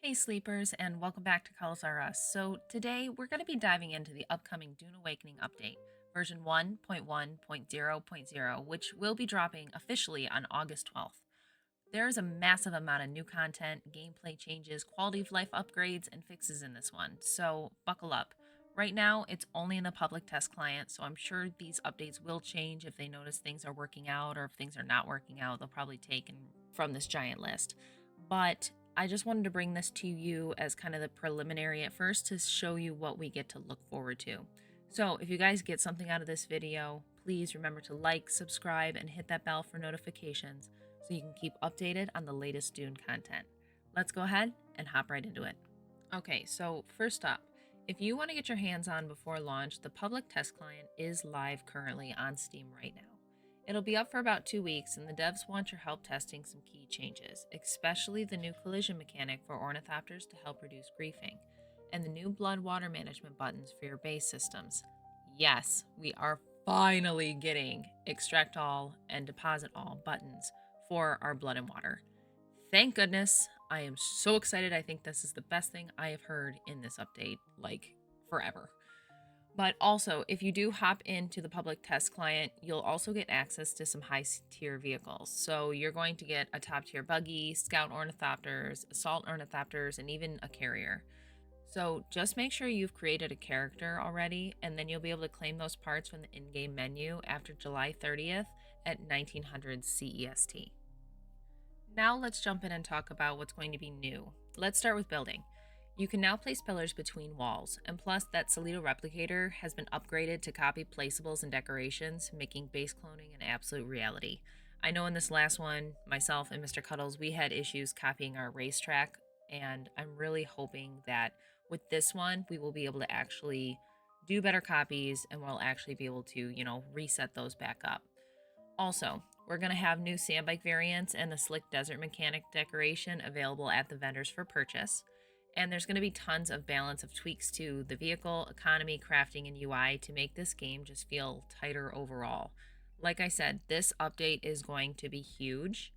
Hey sleepers, and welcome back to Colors R Us. So today we're going to be diving into the upcoming Dune Awakening update, version 1.1.0.0, which will be dropping officially on August 12th. There is a massive amount of new content, gameplay changes, quality of life upgrades, and fixes in this one, so buckle up. Right now, it's only in the public test client, so I'm sure these updates will change if they notice things are working out or if things are not working out. They'll probably take from this giant list. But I just wanted to bring this to you as kind of the preliminary at first to show you what we get to look forward to. So if you guys get something out of this video, please remember to like, subscribe, and hit that bell for notifications so you can keep updated on the latest Dune content. Let's go ahead and hop right into it. Okay, so first up, if you want to get your hands on before launch, the public test client is live currently on Steam right now. It'll be up for about 2 weeks, and the devs want your help testing some key changes, especially the new collision mechanic for ornithopters to help reduce griefing, and the new blood water management buttons for your base systems. Yes, we are finally getting extract all and deposit all buttons for our blood and water. Thank goodness. I am so excited. I think this is the best thing I have heard in this update, like forever. But also, if you do hop into the public test client, you'll also get access to some high tier vehicles. So you're going to get a top tier buggy, scout ornithopters, assault ornithopters, and even a carrier. So just make sure you've created a character already, and then you'll be able to claim those parts from the in-game menu after July 30th at 1900 CEST. Now let's jump in and talk about what's going to be new. Let's start with building. You can now place pillars between walls, and plus that Solito replicator has been upgraded to copy placeables and decorations, making base cloning an absolute reality. I know in this last one, myself and Mr. Cuddles, we had issues copying our racetrack, and I'm really hoping that with this one, we will be able to actually do better copies and we'll actually be able to, reset those back up. Also, we're going to have new sandbike variants and the slick desert mechanic decoration available at the vendors for purchase. And there's going to be tons of balance of tweaks to the vehicle, economy, crafting, and UI to make this game just feel tighter overall. Like I said, this update is going to be huge,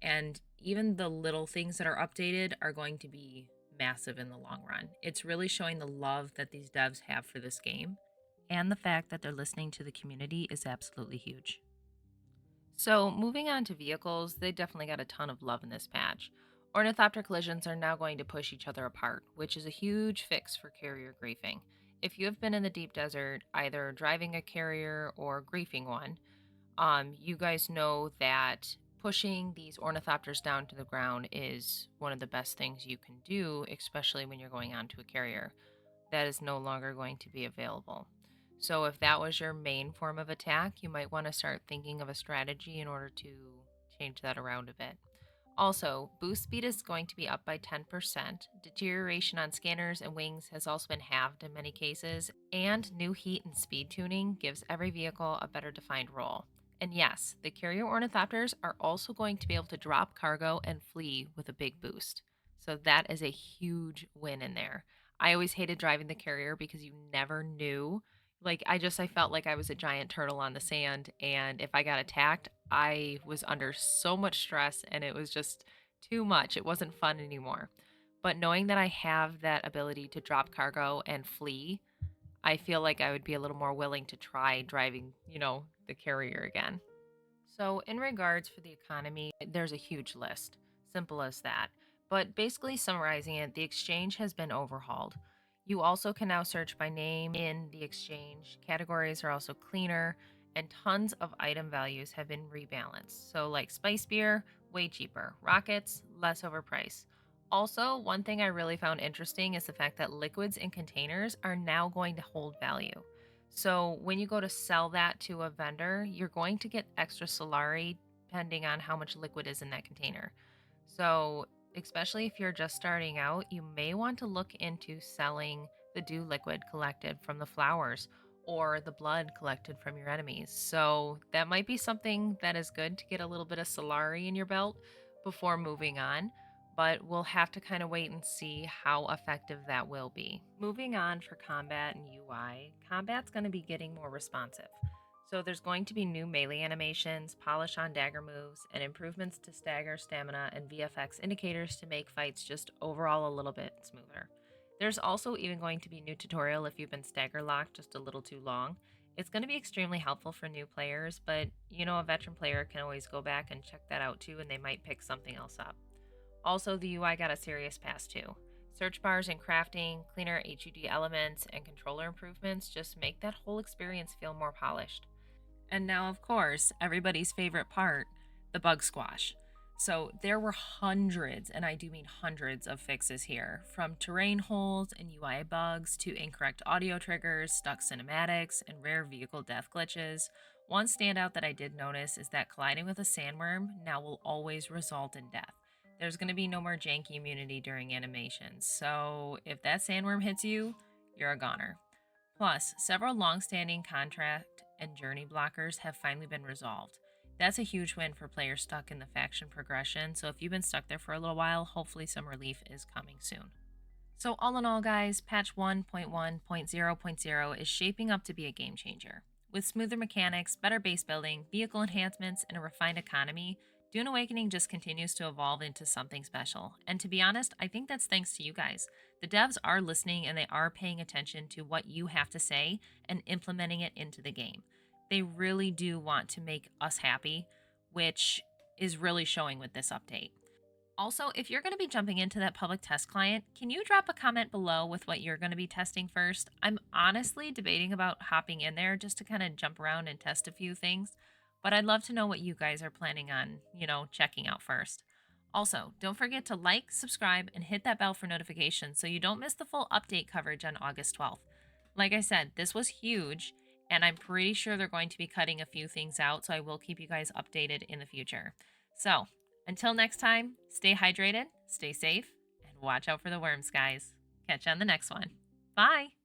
and even the little things that are updated are going to be massive in the long run. It's really showing the love that these devs have for this game, and the fact that they're listening to the community is absolutely huge. So, moving on to vehicles, they definitely got a ton of love in this patch. Ornithopter collisions are now going to push each other apart, which is a huge fix for carrier griefing. If you have been in the deep desert, either driving a carrier or griefing one, you guys know that pushing these ornithopters down to the ground is one of the best things you can do, especially when you're going onto a carrier. That is no longer going to be available. So if that was your main form of attack, you might want to start thinking of a strategy in order to change that around a bit. Also, boost speed is going to be up by 10%. Deterioration on scanners and wings has also been halved in many cases, and new heat and speed tuning gives every vehicle a better defined role. And yes, the carrier ornithopters are also going to be able to drop cargo and flee with a big boost. So that is a huge win in there. I always hated driving the carrier because you never knew. I felt like I was a giant turtle on the sand, and if I got attacked, I was under so much stress and it was just too much. It wasn't fun anymore. But knowing that I have that ability to drop cargo and flee, I feel like I would be a little more willing to try driving, the carrier again. So, in regards for the economy, there's a huge list. Simple as that. But basically, summarizing it, the exchange has been overhauled. You also can now search by name in the exchange. Categories are also cleaner, and tons of item values have been rebalanced. So, like spice beer, way cheaper. Rockets, less overpriced. Also, one thing I really found interesting is the fact that liquids in containers are now going to hold value. So when you go to sell that to a vendor, you're going to get extra Solari depending on how much liquid is in that container. So, especially if you're just starting out, you may want to look into selling the dew liquid collected from the flowers or the blood collected from your enemies. So, that might be something that is good to get a little bit of Solari in your belt before moving on, but we'll have to kind of wait and see how effective that will be. Moving on for combat and UI, combat's going to be getting more responsive. So there's going to be new melee animations, polish on dagger moves, and improvements to stagger, stamina, and VFX indicators to make fights just overall a little bit smoother. There's also even going to be new tutorial if you've been stagger locked just a little too long. It's going to be extremely helpful for new players, but a veteran player can always go back and check that out too, and they might pick something else up. Also, the UI got a serious pass too. Search bars and crafting, cleaner HUD elements, and controller improvements just make that whole experience feel more polished. And now, of course, everybody's favorite part, the bug squash. So there were hundreds, and I do mean hundreds of fixes here, from terrain holes and UI bugs to incorrect audio triggers, stuck cinematics, and rare vehicle death glitches. One standout that I did notice is that colliding with a sandworm now will always result in death. There's going to be no more janky immunity during animations, so if that sandworm hits you, you're a goner. Plus, several long-standing contract and journey blockers have finally been resolved. That's a huge win for players stuck in the faction progression, so if you've been stuck there for a little while, hopefully some relief is coming soon. So all in all, guys, patch 1.1.0.0 is shaping up to be a game changer. With smoother mechanics, better base building, vehicle enhancements, and a refined economy, Dune Awakening just continues to evolve into something special. And to be honest, I think that's thanks to you guys. The devs are listening and they are paying attention to what you have to say and implementing it into the game. They really do want to make us happy, which is really showing with this update. Also, if you're going to be jumping into that public test client, can you drop a comment below with what you're going to be testing first? I'm honestly debating about hopping in there just to kind of jump around and test a few things, but I'd love to know what you guys are planning on, checking out first. Also, don't forget to like, subscribe, and hit that bell for notifications so you don't miss the full update coverage on August 12th. Like I said, this was huge, and I'm pretty sure they're going to be cutting a few things out, so I will keep you guys updated in the future. So, until next time, stay hydrated, stay safe, and watch out for the worms, guys. Catch you on the next one. Bye!